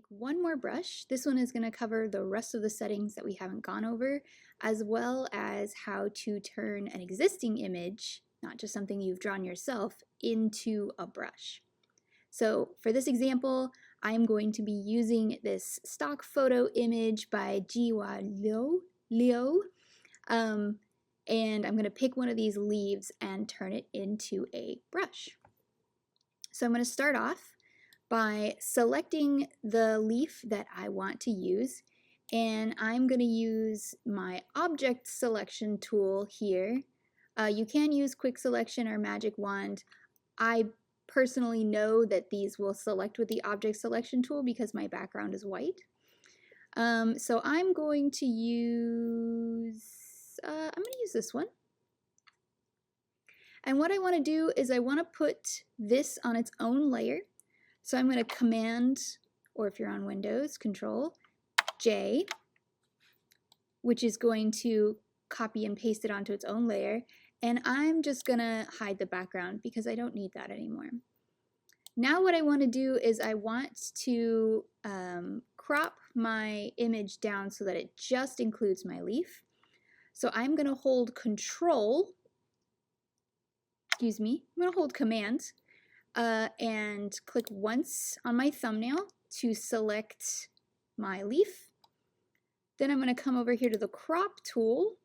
one more brush. This one is going to cover the rest of the settings that we haven't gone over, as well as how to turn an existing image, not just something you've drawn yourself, into a brush. So for this example, I'm going to be using this stock photo image by Jiwa Liu, and I'm going to pick one of these leaves and turn it into a brush. So I'm going to start off by selecting the leaf that I want to use, and I'm going to use my object selection tool here. You can use quick selection or magic wand. I personally know that these will select with the object selection tool because my background is white. So I'm going to use this one. And what I want to do is I want to put this on its own layer. So I'm going to Command, or if you're on Windows, Control J, which is going to copy and paste it onto its own layer. And I'm just going to hide the background because I don't need that anymore. Now what I want to do is I want to crop my image down so that it just includes my leaf. So I'm going to hold Control, I'm going to hold Command and click once on my thumbnail to select my leaf. Then I'm going to come over here to the crop tool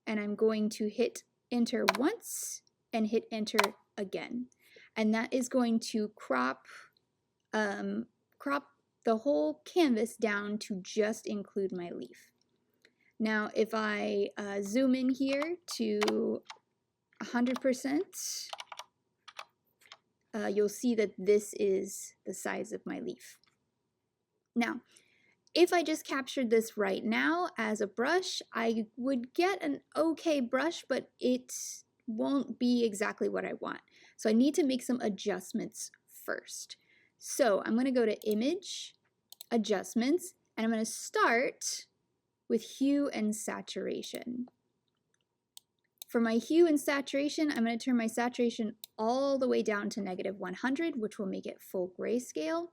and I'm going to hit enter once and hit enter again. And that is going to crop the whole canvas down to just include my leaf. Now if I zoom in here to 100%, you'll see that this is the size of my leaf. Now, if I just captured this right now as a brush, I would get an okay brush, but it won't be exactly what I want. So I need to make some adjustments first. So I'm going to go to Image, Adjustments, and I'm going to start with Hue and Saturation. For my hue and saturation, I'm going to turn my saturation all the way down to -100, which will make it full grayscale.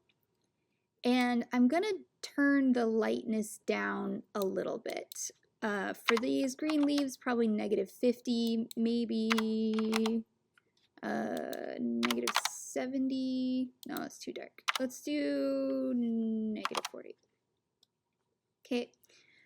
And I'm going to turn the lightness down a little bit. For these green leaves, probably -50, maybe -70. No, it's too dark. Let's do -40. Okay,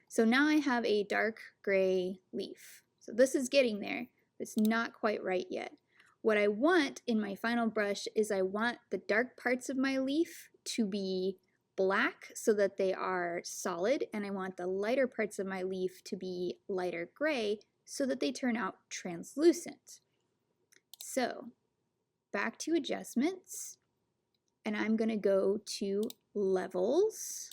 so now I have a dark gray leaf. So this is getting there. It's not quite right yet. What I want in my final brush is I want the dark parts of my leaf to be black so that they are solid, and I want the lighter parts of my leaf to be lighter gray so that they turn out translucent. So back to adjustments, and I'm going to go to levels,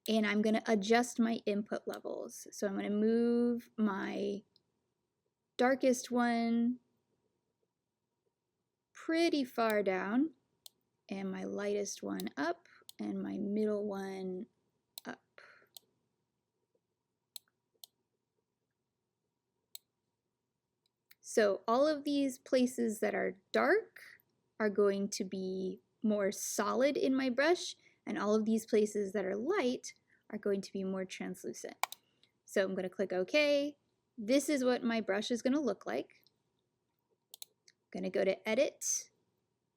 and I'm going to adjust my input levels. So I'm going to move my darkest one pretty far down, and my lightest one up, and my middle one up. So all of these places that are dark are going to be more solid in my brush, and all of these places that are light are going to be more translucent. So I'm going to click OK. This is what my brush is going to look like. I'm going to go to Edit,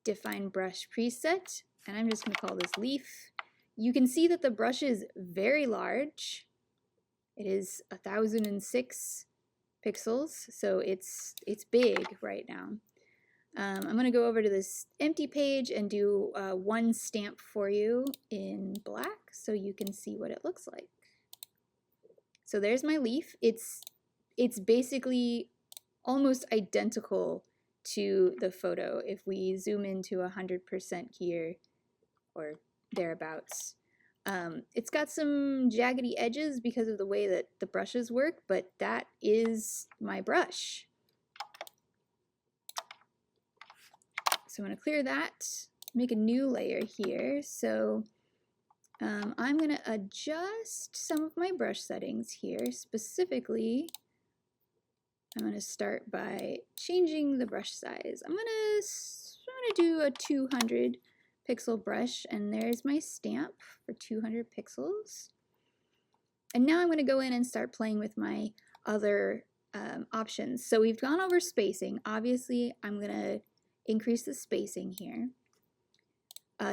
Define Brush Preset, and I'm just going to call this Leaf. You can see that the brush is very large. It is 1006 pixels, so it's big right now. I'm going to go over to this empty page and do one stamp for you in black so you can see what it looks like. So there's my leaf. It's basically almost identical to the photo if we zoom into 100% here or thereabouts. It's got some jaggedy edges because of the way that the brushes work, but that is my brush. So I'm going to clear that, make a new layer here. So I'm going to adjust some of my brush settings here. Specifically, I'm going to start by changing the brush size. I'm going to do a 200 pixel brush, and there's my stamp for 200 pixels. And now I'm going to go in and start playing with my other options. So we've gone over spacing. Obviously, I'm going to increase the spacing here.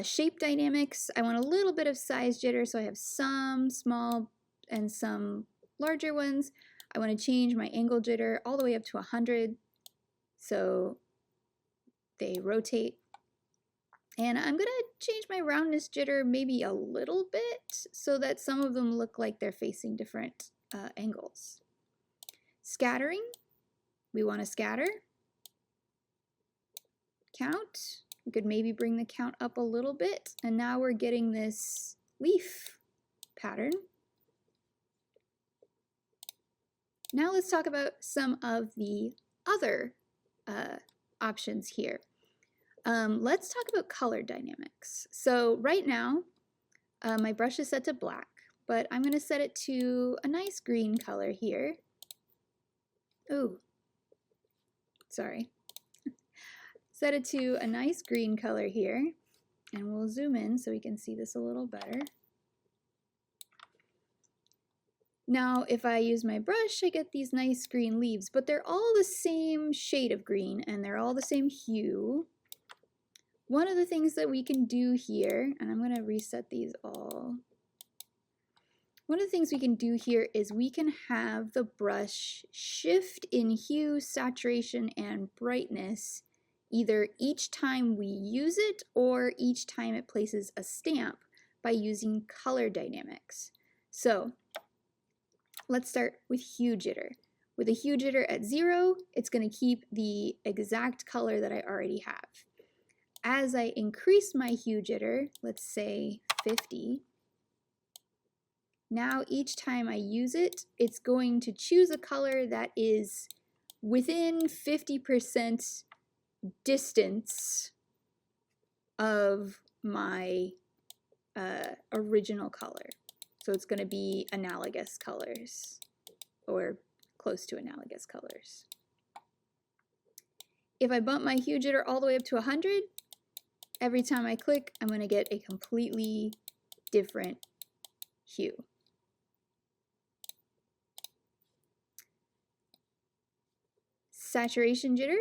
Shape dynamics, I want a little bit of size jitter, so I have some small and some larger ones. I want to change my angle jitter all the way up to 100, so they rotate. And I'm going to change my roundness jitter maybe a little bit so that some of them look like they're facing different angles. Scattering, we want to scatter. Count, we could maybe bring the count up a little bit, and now we're getting this leaf pattern. Now let's talk about some of the other options here. Let's talk about color dynamics. So right now, my brush is set to black, but I'm going to set it to a nice green color here. Oh, sorry. Set it to a nice green color here, and we'll zoom in so we can see this a little better. Now, if I use my brush, I get these nice green leaves, but they're all the same shade of green, and they're all the same hue. One of the things that we can do here, and I'm going to reset these all. One of the things we can do here is we can have the brush shift in hue, saturation, and brightness either each time we use it or each time it places a stamp by using color dynamics. So let's start with hue jitter. With a hue jitter at 0, it's going to keep the exact color that I already have. As I increase my hue jitter, let's say 50, now each time I use it, it's going to choose a color that is within 50% distance of my original color. So it's going to be analogous colors or close to analogous colors. If I bump my hue jitter all the way up to 100, every time I click, I'm going to get a completely different hue. Saturation jitter.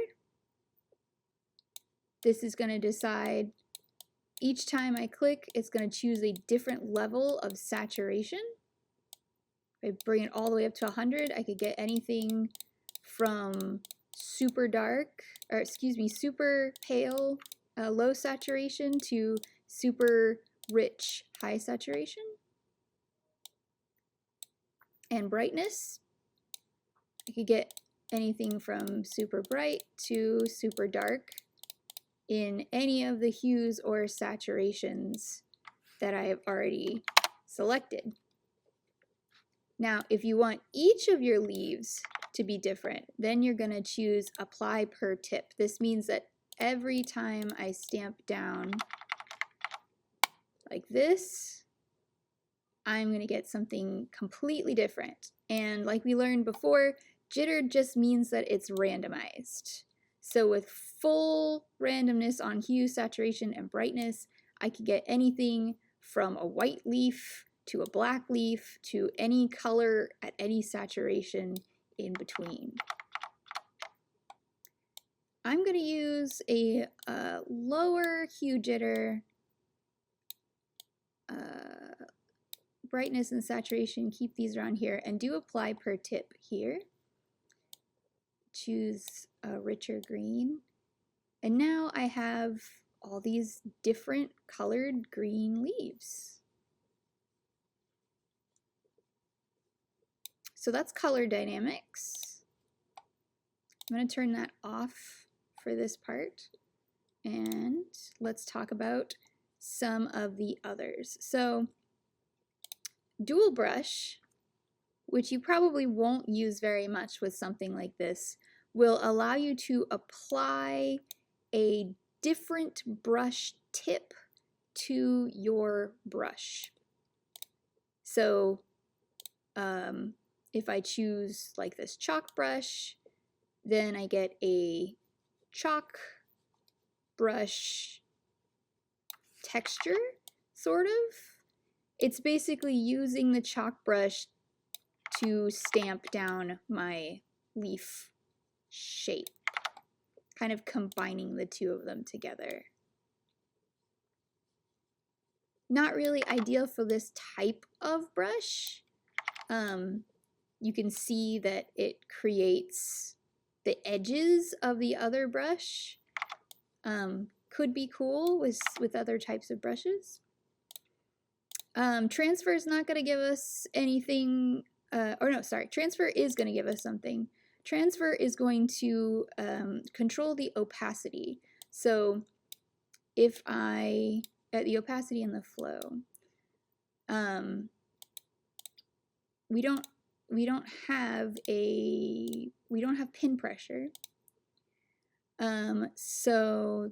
This is going to decide each time I click, it's going to choose a different level of saturation. If I bring it all the way up to 100, I could get anything from super dark, or excuse me, super pale, low saturation to super rich, high saturation. And brightness, I could get anything from super bright to super dark in any of the hues or saturations that I have already selected. Now, if you want each of your leaves to be different, then you're going to choose apply per tip. This means that every time I stamp down like this, I'm going to get something completely different. And like we learned before, jitter just means that it's randomized. So with full randomness on hue, saturation, and brightness, I could get anything from a white leaf to a black leaf to any color at any saturation in between. I'm going to use a lower hue jitter, brightness and saturation, keep these around here, and do apply per tip here. Choose a richer green. And now I have all these different colored green leaves. So that's color dynamics. I'm going to turn that off for this part. And let's talk about some of the others. So dual brush, which you probably won't use very much with something like this, will allow you to apply a different brush tip to your brush. So if I choose like this chalk brush, then I get a chalk brush texture, sort of. It's basically using the chalk brush to stamp down my leaf shape, kind of combining the two of them together. Not really ideal for this type of brush. You can see that it creates the edges of the other brush. Could be cool with other types of brushes. Transfer is not going to give us anything, transfer is going to give us something. Transfer is going to control the opacity. So if the opacity and the flow, we don't have pin pressure. So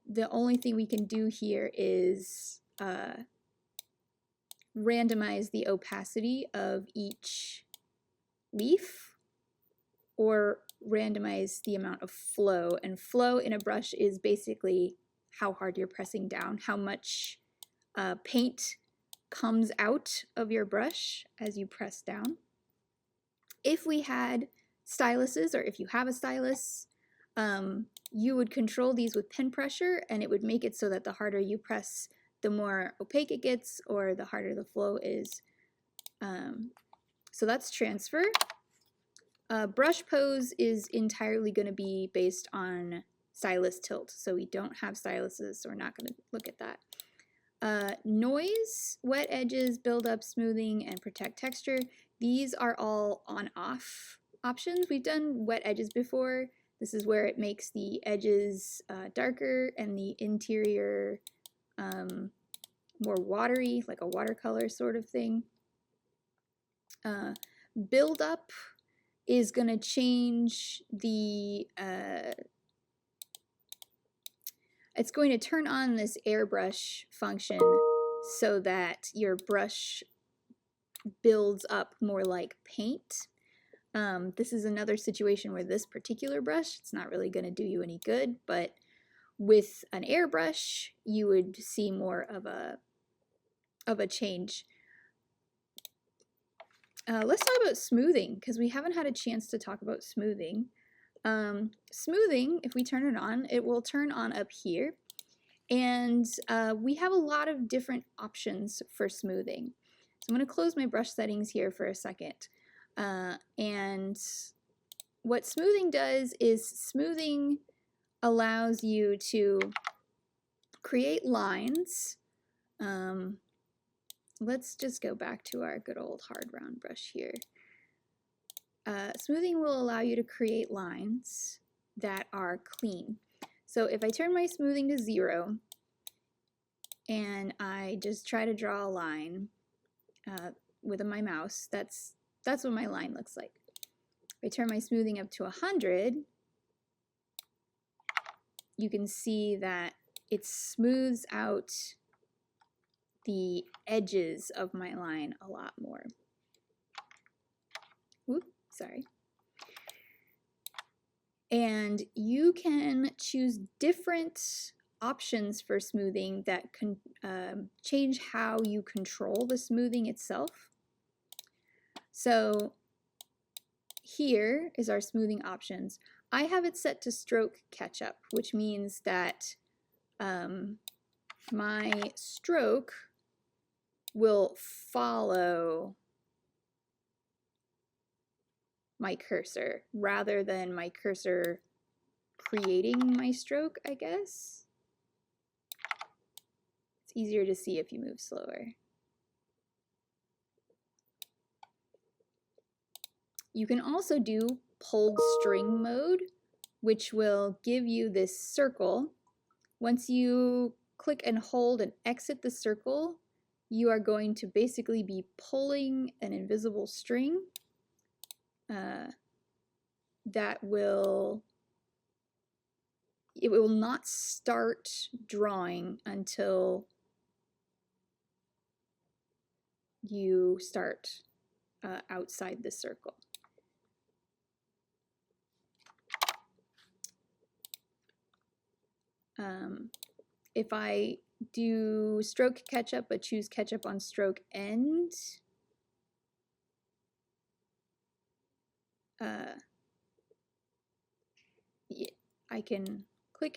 the only thing we can do here is randomize the opacity of each leaf, or randomize the amount of flow. And flow in a brush is basically how hard you're pressing down, how much paint comes out of your brush as you press down. If we had styluses, or if you have a stylus, you would control these with pin pressure, and it would make it so that the harder you press, the more opaque it gets, or the harder the flow is. So that's transfer. Brush pose is entirely going to be based on stylus tilt, so we don't have styluses, so we're not going to look at that. Noise, wet edges, build up, smoothing, and protect texture. These are all on-off options. We've done wet edges before. This is where it makes the edges darker and the interior more watery, like a watercolor sort of thing. Build up is going to change the, it's going to turn on this airbrush function so that your brush builds up more like paint. This is another situation where this particular brush, it's not really going to do you any good, but with an airbrush, you would see more of a change. Let's talk about smoothing, because we haven't had a chance to talk about smoothing. Smoothing, if we turn it on, it will turn on up here. And we have a lot of different options for smoothing. So I'm going to close my brush settings here for a second. And what smoothing does is smoothing allows you to create lines. Let's just go back to our good old hard round brush here. Smoothing will allow you to create lines that are clean. So if I turn my smoothing to 0 and I just try to draw a line with my mouse, that's what my line looks like. If I turn my smoothing up to 100, you can see that it smooths out the edges of my line a lot more. Oops, sorry. And you can choose different options for smoothing that can change how you control the smoothing itself. So here is our smoothing options. I have it set to stroke catch-up, which means that my stroke will follow my cursor rather than my cursor creating my stroke, I guess. It's easier to see if you move slower. You can also do pulled string mode, which will give you this circle. Once you click and hold and exit the circle, you are going to basically be pulling an invisible string that will not start drawing until you start outside the circle. If I do stroke ketchup, but choose ketchup on stroke end. Yeah, I can click,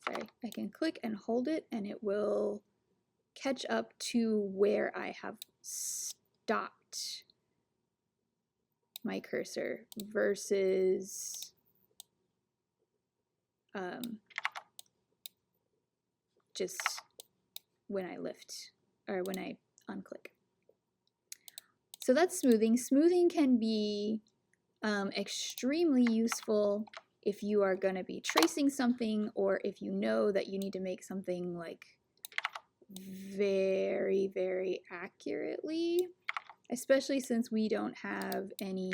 I can click and hold it and it will catch up to where I have stopped my cursor versus just when I lift or when I unclick. So that's smoothing. Smoothing can be extremely useful if you are going to be tracing something, or if you know that you need to make something like very, very accurately, especially since we don't have any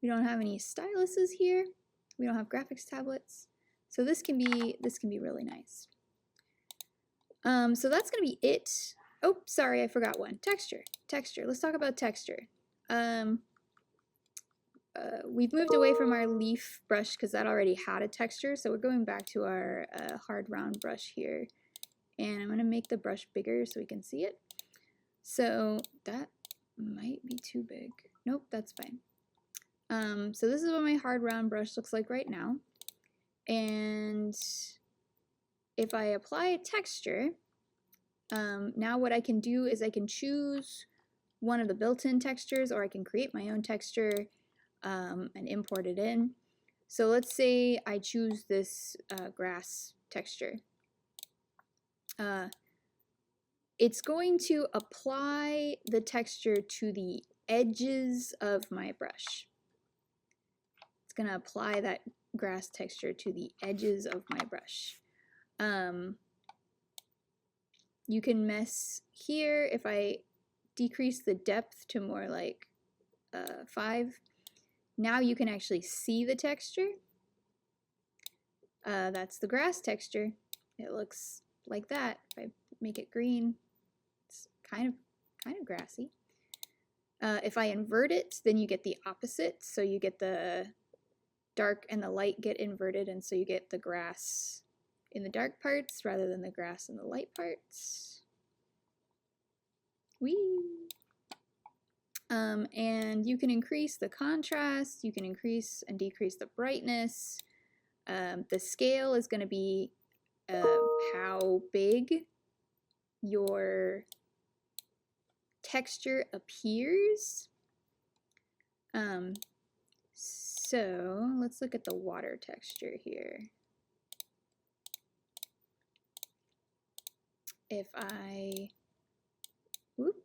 styluses here. We don't have graphics tablets, so this can be really nice. So that's gonna be it. Oh, sorry, I forgot one. Texture. Let's talk about texture. We've moved away from our leaf brush because that already had a texture, so we're going back to our hard round brush here, and I'm gonna make the brush bigger so we can see it. So that might be too big. Nope, that's fine. So this is what my hard round brush looks like right now, and if I apply a texture, now what I can do is I can choose one of the built-in textures, or I can create my own texture and import it in. So let's say I choose this grass texture. It's going to apply the texture to the edges of my brush. It's going to apply that grass texture to the edges of my brush. You can mess here. If I decrease the depth to more like 5, now you can actually see the texture. That's the grass texture. It looks like that. If I make it green, it's kind of grassy. If I invert it, then you get the opposite. So you get the dark and the light get inverted, and so you get the grass in the dark parts rather than the grass in the light parts. Whee! And you can increase the contrast, you can increase and decrease the brightness. The scale is going to be how big your texture appears. So let's look at the water texture here. If I, whoop,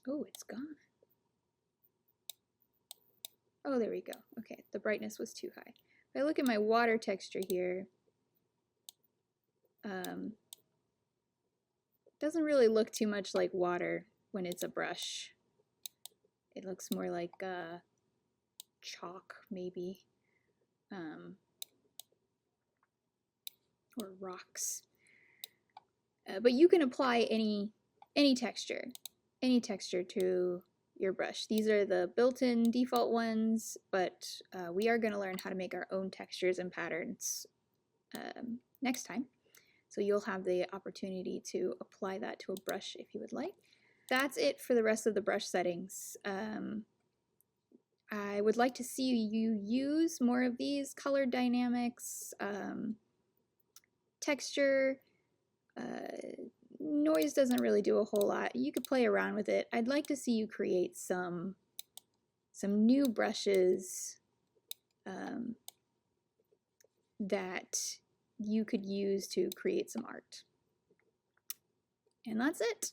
oh, it's gone. Oh, there we go. Okay, the brightness was too high. If I look at my water texture here, doesn't really look too much like water when it's a brush. It looks more like chalk, maybe, or rocks. But you can apply any texture to your brush. These are the built-in default ones, but we are going to learn how to make our own textures and patterns next time. So you'll have the opportunity to apply that to a brush if you would like. That's it for the rest of the brush settings. I would like to see you use more of these color dynamics, texture. Noise doesn't really do a whole lot. You could play around with it. I'd like to see you create some new brushes that you could use to create some art. And that's it.